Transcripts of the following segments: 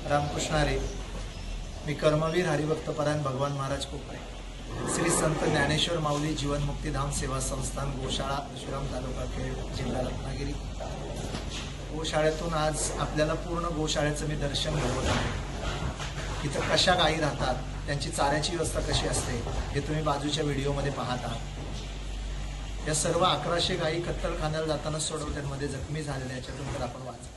रामकृष्ण हरी. मी कर्मवीर हरिभक्त परायण भगवान महाराज कोपरे, श्री संत ज्ञानेश्वर माऊली जीवनमुक्तीधाम सेवा संस्थान, गोशाळा, परशुराम तालुका खेड, जिल्हा रत्नागिरी. गोशाळेतून आज आपल्याला पूर्ण गोशाळेचं मी दर्शन घडवत आहे. इथं कशा गायी राहतात, त्यांची चाऱ्याची व्यवस्था कशी असते हे तुम्ही बाजूच्या व्हिडिओमध्ये पाहत आहात. या सर्व 1100 गायी कत्तलखान्याला जाताना सोडवट्यांमध्ये जखमी झालेल्या याच्यातून तर आपण वाचतो.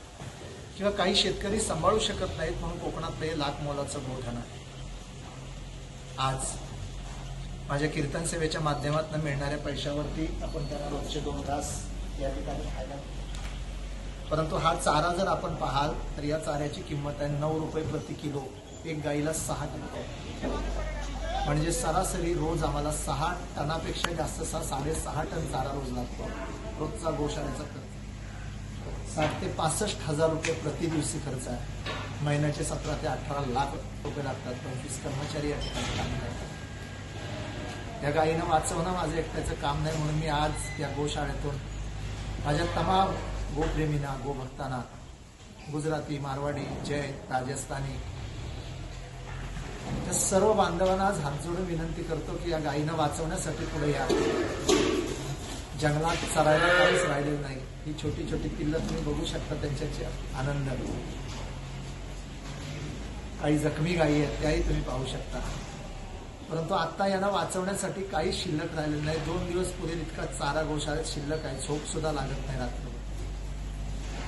किंवा काही शेतकरी सांभाळू शकत नाहीत म्हणून कोकणातलं हे लाख मोलाचं गोधन आहे. आज माझ्या कीर्तन सेवेच्या माध्यमातून मिळणाऱ्या पैशावरती आपण त्यांना रोजचे 2 तास या ठिकाणी खायला. परंतु हा चारा जर आपण पाहाल तर या चाऱ्याची किंमत आहे 9 रुपये प्रति किलो. एक गाईला 6 किलो, म्हणजे सरासरी रोज आम्हाला 6 टनापेक्षा जास्त 6.5 टन चारा रोज लागतो. रोजचा गोशाळेचा खर्च 60 ते 65 हजार रुपये प्रति दिवशी खर्च आहे. महिन्याचे 17 ते 18 लाख रुपये लागतात. 25 कर्मचारी या ठिकाणी काम करतात. या गायीनं वाचवणं माझं एकट्याचं काम नाही, म्हणून मी आज या गोशाळेतून माझ्या तमाम गोप्रेमींना, गोभक्तांना, गुजराती, मारवाडी, जैन, राजस्थानी, त्या सर्व बांधवांना आज हात जोडून विनंती करतो की या गायीनं वाचवण्यासाठी पुढे या. जंगलात चरायला काहीच राहिलेलं नाही. ही छोटी छोटी पिल्लं तुम्ही बघू शकता, त्यांच्याचे आनंद. काही जखमी गायी आहेत त्याही तुम्ही पाहू शकता. परंतु आता यांना वाचवण्यासाठी काही शिल्लक राहिलेलं नाही. 2 दिवस पुढे इतका चारा गोशाळेत शिल्लक आहे, झोप सुद्धा लागत नाही रात्र.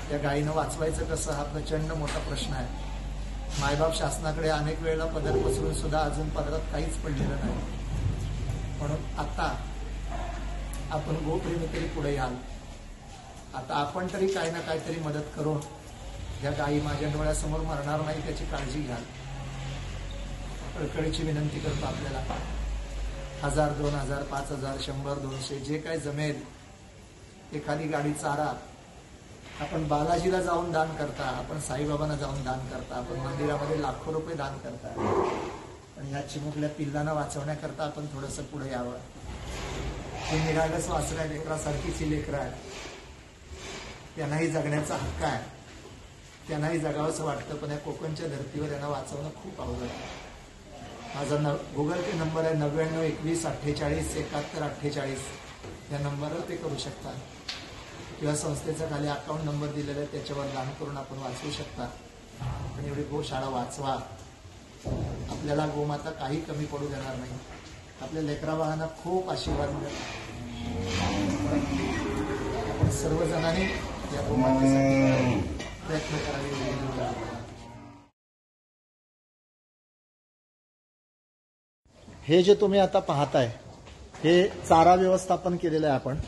त्या गायीनं वाचवायचं कसं हा प्रचंड मोठा प्रश्न आहे. मायबाप शासनाकडे अनेक वेळेला पदर पसरून सुद्धा अजून पदरात काहीच पडलेलं नाही. म्हणून आता आपण गोप्रेमी तरी पुढे याल. आता आपण तरी काही ना काहीतरी मदत करून या गायी माझ्या डोळ्यासमोर मरणार नाही त्याची काळजी घ्याल. कळकळीची विनंती करतो आपल्याला. 1000, 2000, 5000, 100, 200 जे काही जमेल. एखादी गाडी चारा आपण बालाजीला जाऊन दान करता, आपण साईबाबांना जाऊन दान करता, आपण मंदिरामध्ये लाखो रुपये दान करता. पण या चिमुकल्या पिल्लांना वाचवण्याकरता आपण थोडंसं पुढे यावं. हे निरागस वाचण्या लेकरासारखीच ही लेकरं आहे. त्यांनाही जगण्याचा हक्क आहे, त्यांनाही जगावंसं वाटतं. पण या कोकणच्या धर्तीवर यांना वाचवणं खूप अवघड आहे. माझा गुगल पे नंबर आहे 99 21 48 71 48. या नंबरवर ते करू शकता. किंवा संस्थेचा खाली अकाउंट नंबर दिलेला आहे, त्याच्यावर दान करून आपण वाचवू शकता. पण एवढी गोशाळा वाचवा. आपल्याला गोमाता काही कमी पडू देणार नाही. आपल्या लेकराबाळांना खूप आशीर्वाद मिळेल. आपण सर्वजणांनी या गोमातेसाठी प्रयत्न करावे. हे जे तुम्ही आता पाहताय हे चारा व्यवस्थापन केलेलं आहे आपण,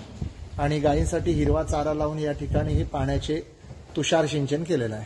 आणि गायींसाठी हिरवा चारा लावून या ठिकाणी हे पाण्याचे तुषार सिंचन केलेलं आहे.